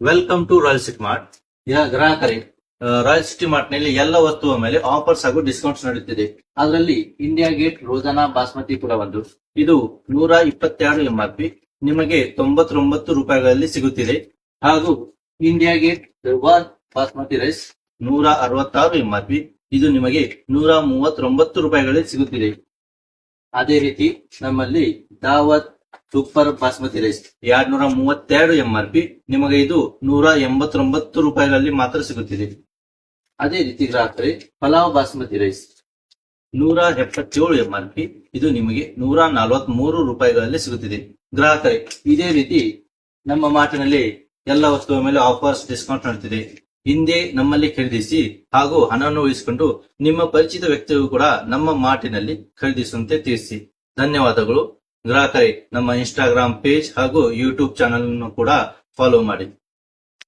Welcome to Royal City Mart. ಗ್ರಾಹಕರೇ, Royal City Mart ನಲ್ಲಿ ಎಲ್ಲ ವಸ್ತುವ ಮೇಲೆ ಆಫರ್ಸ್ ಹಾಗೂ ಡಿಸ್ಕೌಂಟ್ಸ್ ನಡೆಯುತ್ತಿದೆ. ಅದರಲ್ಲಿ ಇಂಡಿಯಾ ಗೇಟ್ ರೋಜಾನಾ ಬಾಸ್ಮತಿ ಕೂಡ ಒಂದು. ಇದು 122 MRP ನಿಮಗೆ 99 ರೂಪಾಯಿಗಳಲ್ಲಿ ಸಿಗುತ್ತಿದೆ. ಹಾಗೂ ಇಂಡಿಯಾ ಗೇಟ್ ದರ್ಬಾರ್ ಬಾಸ್ಮತಿ ರೈಸ್ 166 MRP ಇದು ನಿಮಗೆ 139 ರೂಪಾಯಿಗಳಲ್ಲಿ ಸಿಗುತ್ತಿದೆ. ಅದೇ ರೀತಿ ನಮ್ಮಲ್ಲಿ ದಾವತ್ ಸೂಪರ್ ಬಾಸ್ಮತಿ ರೈಸ್ 232 MRP ನಿಮಗೆ ಇದು 189 ರೂಪಾಯಿಗಳಲ್ಲಿ ಮಾತ್ರ ಸಿಗುತ್ತಿದೆ. ಅದೇ ರೀತಿ ಗ್ರಾಹಕರೇ, ಪಲಾವ್ ಬಾಸ್ಮತಿ ರೈಸ್ 177 MRP ಇದು ನಿಮಗೆ 143 ರೂಪಾಯಿಗಳಲ್ಲಿ ಸಿಗುತ್ತಿದೆ. ಗ್ರಾಹಕರೇ, ಇದೇ ರೀತಿ ನಮ್ಮ ಮಾರ್ಟಿನಲ್ಲಿ ಎಲ್ಲ ವಸ್ತುಗಳ ಮೇಲೆ ಆಫರ್ಸ್ ಡಿಸ್ಕೌಂಟ್ ನಡೆಯುತ್ತಿದೆ. ಹಿಂದೆ ನಮ್ಮಲ್ಲಿ ಖರೀದಿಸಿ ಹಾಗೂ ಹಣವನ್ನು ಉಳಿಸಿಕೊಂಡು ನಿಮ್ಮ ಪರಿಚಿತ ವ್ಯಕ್ತಿಗೂ ಕೂಡ ನಮ್ಮ ಮಾರ್ಟಿನಲ್ಲಿ ಖರೀದಿಸುವಂತೆ ತಿಳಿಸಿ. ಧನ್ಯವಾದಗಳು. ಗ್ರಾಹಕರೇ, ನಮ್ಮ ಇನ್ಸ್ಟಾಗ್ರಾಮ್ ಪೇಜ್ ಹಾಗೂ ಯೂಟ್ಯೂಬ್ ಚಾನೆಲ್ ಅನ್ನು ಕೂಡ ಫಾಲೋ ಮಾಡಿ.